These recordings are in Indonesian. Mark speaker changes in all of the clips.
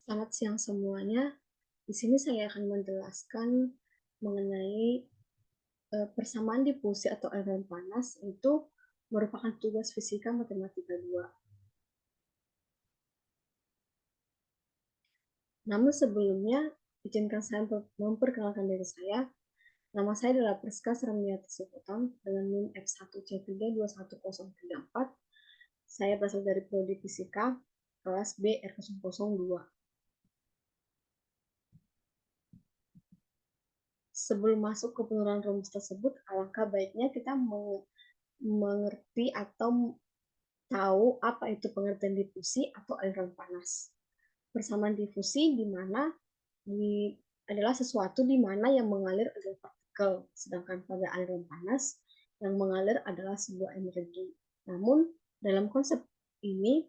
Speaker 1: Selamat siang semuanya. Di sini saya akan menjelaskan mengenai persamaan difusi atau aliran panas itu merupakan tugas fisika matematika 2. Namun sebelumnya, izinkan saya memperkenalkan diri saya. Nama saya adalah Priska Sramiati Suputam dengan NIM F1C3211034. Saya berasal dari Prodi Fisika kelas B R002. Sebelum masuk ke penurunan rumus tersebut, alangkah baiknya kita mengerti atau tahu apa itu pengertian difusi atau aliran panas. Persamaan difusi di mana adalah sesuatu di mana yang mengalir adalah partikel, sedangkan pada aliran panas yang mengalir adalah sebuah energi. Namun dalam konsep ini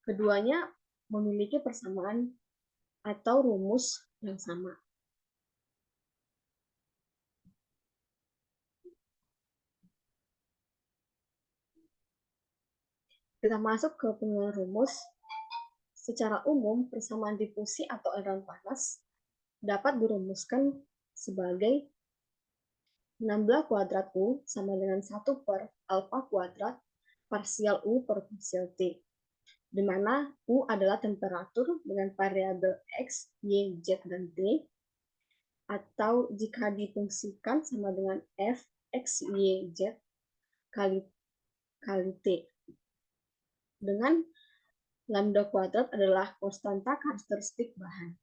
Speaker 1: keduanya memiliki persamaan atau rumus yang sama. Kita masuk ke penurunan rumus. Secara umum, persamaan difusi atau aliran panas dapat dirumuskan sebagai 16 kuadrat U sama dengan 1 per alfa kuadrat parsial U per parsial T, di mana U adalah temperatur dengan variabel X, Y, Z, dan T, atau jika difungsikan sama dengan F, X, Y, Z kali T. Dengan lambda kuadrat adalah konstanta karakteristik bahan.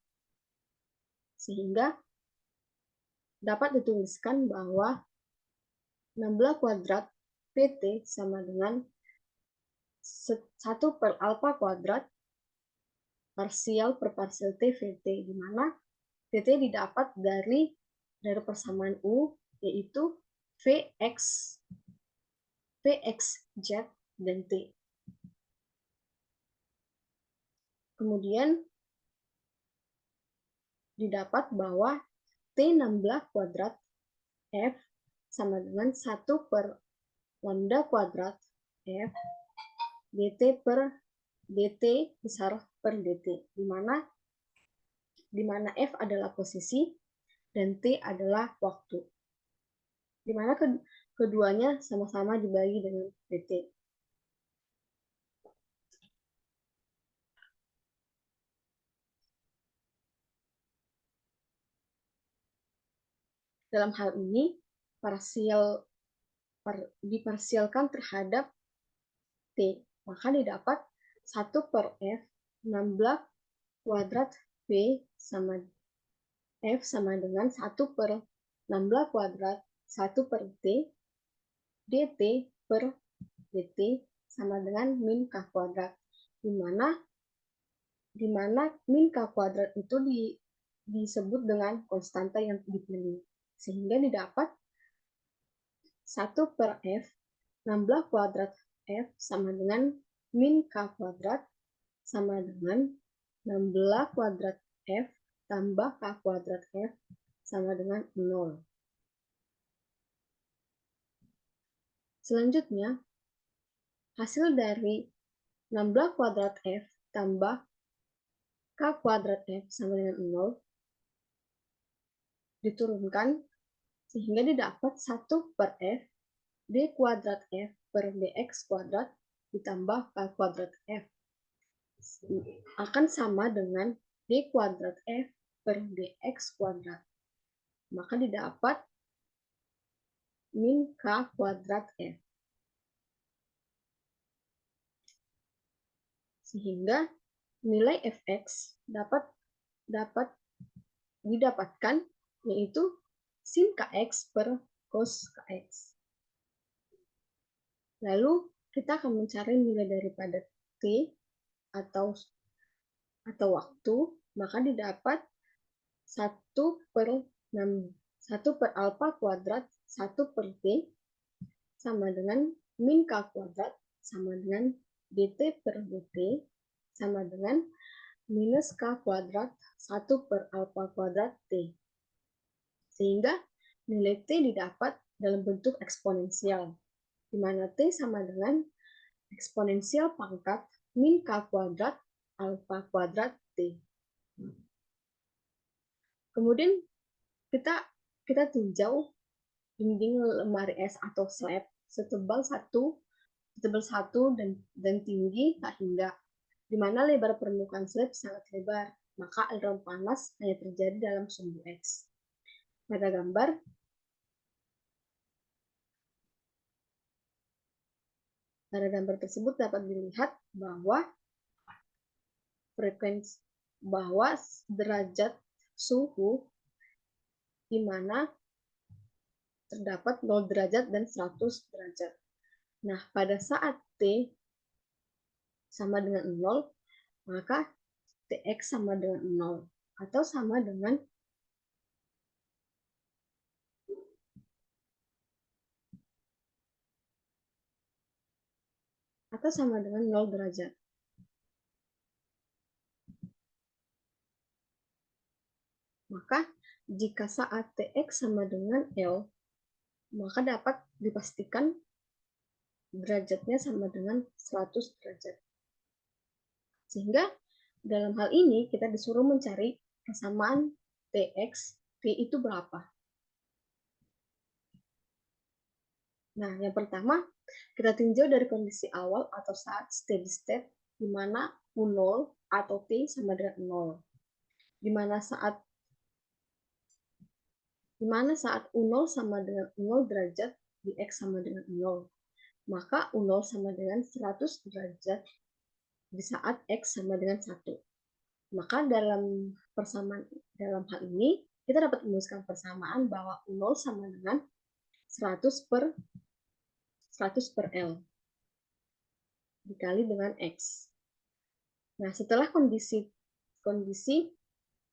Speaker 1: Sehingga dapat dituliskan bahwa 16 kuadrat PT sama dengan 1 per alfa kuadrat parsial per parsial T VT, di mana VT didapat dari persamaan U, yaitu Vx, Vxz, dan T. Kemudian didapat bahwa T16 kuadrat F sama dengan 1 per lambda kuadrat F dt per dt besar per dt, di mana F adalah posisi dan T adalah waktu, di mana keduanya sama-sama dibagi dengan dt. Dalam hal ini, diparsialkan terhadap T, maka didapat 1 per F 16 kuadrat V sama F sama dengan 1 per 16 kuadrat 1 per T, dt per dt sama dengan min K kuadrat, di mana min K kuadrat itu disebut dengan konstanta yang dipilih, sehingga didapat 1 per F 16 kuadrat F sama dengan min K kuadrat sama dengan 16 kuadrat F tambah K kuadrat F sama dengan 0. Selanjutnya, hasil dari 16 kuadrat F tambah K kuadrat F sama dengan 0 diturunkan sehingga didapat 1 per F D kuadrat F per dx kuadrat ditambah K kuadrat F akan sama dengan D kuadrat F per dx kuadrat. Maka didapat min K kuadrat F. Sehingga nilai Fx dapat didapatkan, yaitu sin Kx per cos Kx. Lalu kita akan mencari nilai daripada T atau waktu, maka didapat 1 per 1 per alfa kuadrat 1 per T sama dengan min K kuadrat sama dengan dt per dt sama dengan minus K kuadrat 1 per alfa kuadrat T. Sehingga nilai T didapat dalam bentuk eksponensial, di mana T sama dengan eksponensial pangkat min K kuadrat alfa kuadrat T. Kemudian kita tinjau dinding lemari es atau slab setebal 1 dan tinggi tak hingga, di mana lebar permukaan slab sangat lebar, maka aliran panas hanya terjadi dalam sumbu X. Pada gambar tersebut dapat dilihat bahwa derajat suhu di mana terdapat 0 derajat dan 100 derajat. Nah, pada saat T sama dengan 0, maka Tx sama dengan 0 atau sama dengan atau sama dengan 0 derajat. Maka jika saat Tx sama dengan L, maka dapat dipastikan derajatnya sama dengan 100 derajat. Sehingga dalam hal ini kita disuruh mencari persamaan Tx, T itu berapa. Nah, yang pertama, kita tinjau dari kondisi awal atau saat steady state, di mana U0 atau T sama dengan 0. Di mana saat U0 sama dengan 0 derajat, di X sama dengan 0. Maka U0 sama dengan 100 derajat di saat X sama dengan 1. Maka dalam hal ini, kita dapat menuliskan persamaan bahwa U0 sama dengan 100 per L dikali dengan X. Nah, setelah kondisi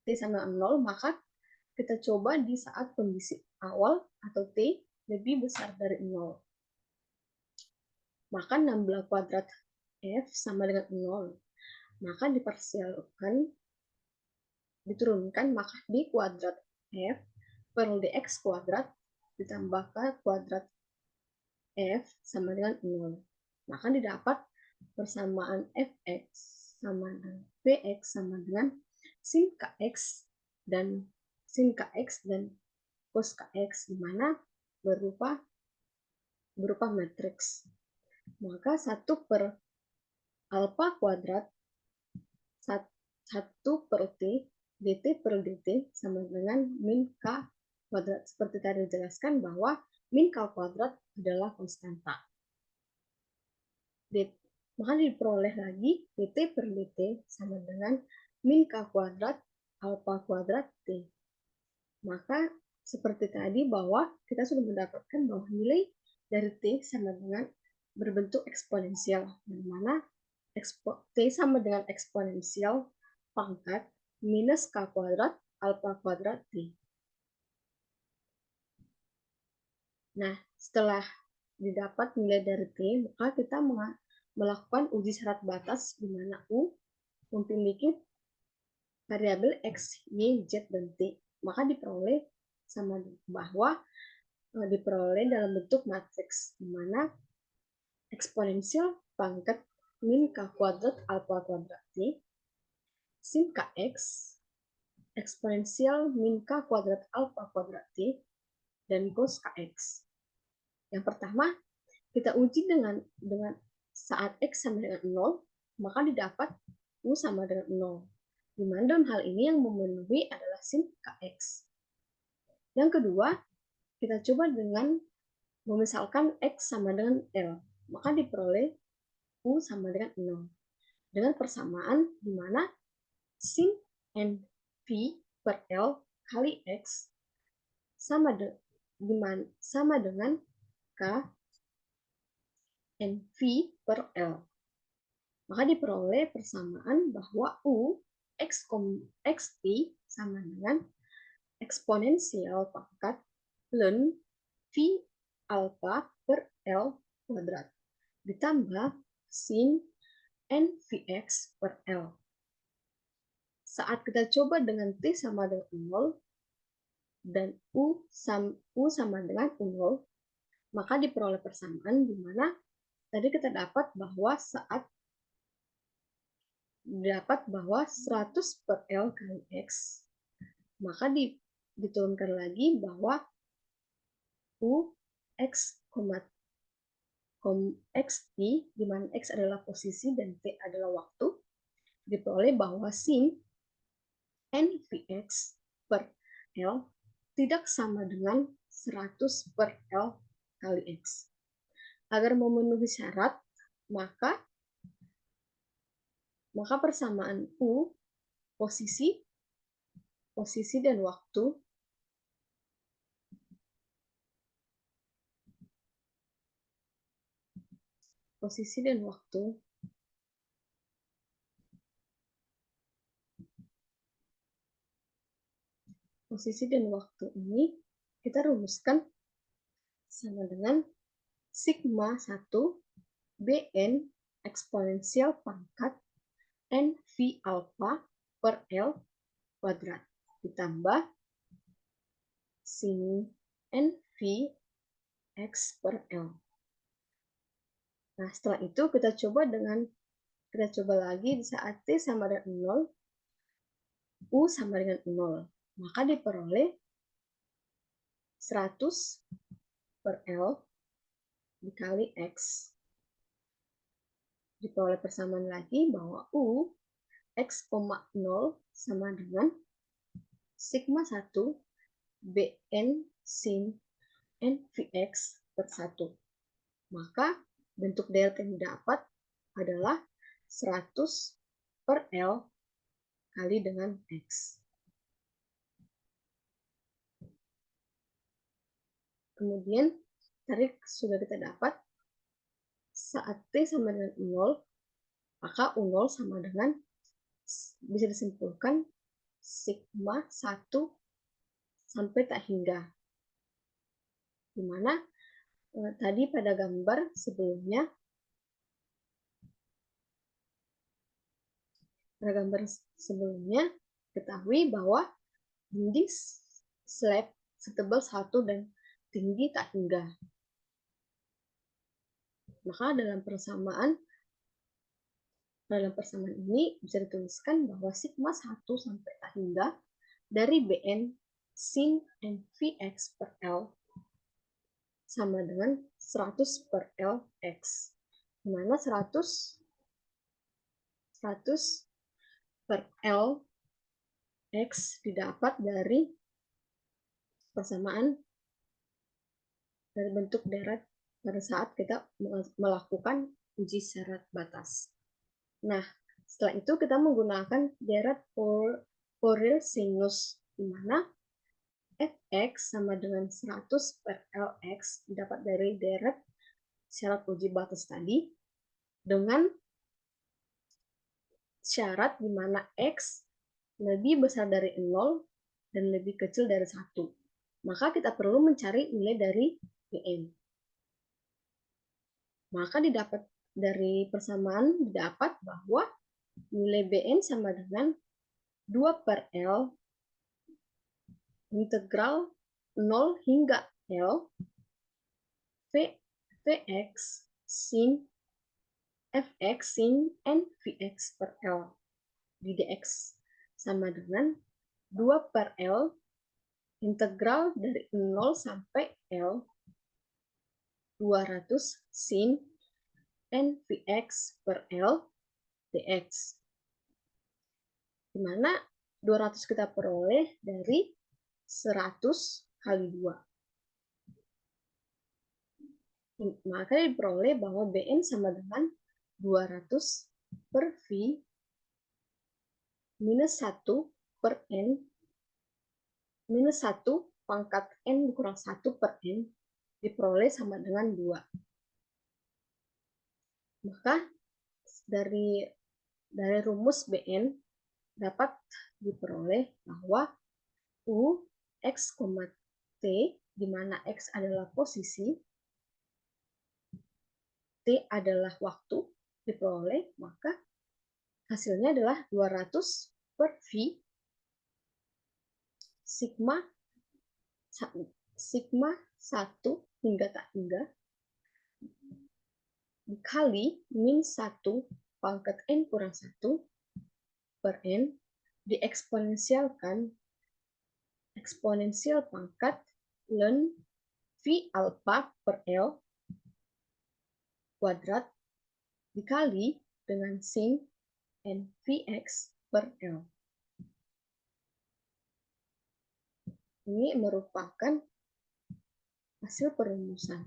Speaker 1: T sama 0, maka kita coba di saat kondisi awal atau T lebih besar dari 0. Maka 16 kuadrat F sama dengan 0. Maka diturunkan, maka D kuadrat F per dx kuadrat ditambahkan kuadrat F sama dengan 0. Maka didapat persamaan Fx sama dengan Px sama dengan sin Kx dan cos Kx, di mana berupa matriks. Maka 1 per alfa kuadrat 1 per T dt per dt sama dengan min K kuadrat. Seperti tadi dijelaskan bahwa min K kuadrat adalah konstanta. Maka diperoleh lagi dt per dt sama dengan min K kuadrat alfa kuadrat T. Maka seperti tadi bahwa kita sudah mendapatkan bahwa nilai dari T sama dengan berbentuk eksponensial, di mana T sama dengan eksponensial pangkat minus K kuadrat alfa kuadrat T. Nah, setelah didapat nilai dari T, maka kita melakukan uji syarat batas di mana U memiliki variabel X, Y, Z, dan T. Maka diperoleh dalam bentuk matriks, di mana eksponensial pangkat min K kuadrat alfa kuadrat T, sin Kx, eksponensial min K kuadrat alfa kuadrat T, dan cos Kx. Yang pertama, kita uji dengan saat X sama dengan 0, maka didapat U sama dengan 0. Di mana dalam hal ini yang memenuhi adalah sin Kx. Yang kedua, kita coba dengan memisalkan X sama dengan L, maka diperoleh U sama dengan 0. Dengan persamaan di mana sin N V per L kali X sama dengan K NV per L. Maka diperoleh persamaan bahwa U xt sama dengan eksponensial pangkat ln V alpha per L kuadrat ditambah sin NVX per L. Saat kita coba dengan T sama dengan 0 dan U sama dengan 0, maka diperoleh persamaan di mana tadi kita dapat bahwa saat dapat bahwa 100 per L kali X, maka diturunkan lagi bahwa U X, X T, di mana X adalah posisi dan T adalah waktu, diperoleh bahwa sin NVX per L tidak sama dengan 100 per L kali X. Agar memenuhi syarat, maka persamaan U, posisi dan waktu, ini kita rumuskan sama dengan sigma 1 Bn eksponensial pangkat NV alpha per L kuadrat ditambah sin NV X per L. Nah, setelah itu kita coba lagi di saat T sama dengan 0, U sama dengan 0. Maka diperoleh 100 per L dikali X. Diperoleh persamaan lagi bahwa U X, 0 sama dengan sigma 1 Bn sin NVX per 1. Maka bentuk deret yang didapat adalah 100 per L kali dengan X. Kemudian, tadi sudah kita dapat saat T sama dengan 0, maka U0 sama dengan, bisa disimpulkan, sigma 1 sampai tak hingga. Dimana tadi pada gambar sebelumnya, ketahui bahwa dinding slab setebal 1 dan tinggi tak hingga. Maka dalam persamaan ini bisa dituliskan bahwa sigma 1 sampai tak hingga dari Bn sin NVX per L sama dengan 100 per L X. Di mana 100 per L X didapat dari persamaan dari bentuk deret pada saat kita melakukan uji syarat batas. Nah, setelah itu kita menggunakan deret Fourier sinus, di mana Fx sama dengan 100 per Lx didapat dari deret syarat uji batas tadi, dengan syarat di mana X lebih besar dari 0 dan lebih kecil dari 1. Maka kita perlu mencari nilai dari Bn. Maka didapat dari persamaan didapat bahwa nilai Bn sama dengan 2 per L integral 0 hingga L Vx sin Fx sin NVX per L di dx sama dengan 2 per L integral dari 0 sampai L 200 sin NVX per L dx. Di mana 200 kita peroleh dari 100 kali 2. Maka diperoleh bahwa Bn sama dengan 200 per V minus 1 per N minus 1 pangkat N kurang 1 per N diperoleh sama dengan 2. Maka dari rumus Bn dapat diperoleh bahwa U X, T, di mana X adalah posisi, T adalah waktu, diperoleh, maka hasilnya adalah 200 per V sigma 1 hingga tak hingga dikali min 1 pangkat N kurang 1 per N dieksponensialkan eksponensial pangkat ln V alpha per L kuadrat dikali dengan sin n Vx per L. Ini merupakan hasil perumusan.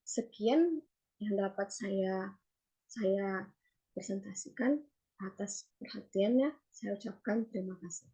Speaker 1: Sekian yang dapat saya presentasikan. Atas perhatiannya, saya ucapkan terima kasih.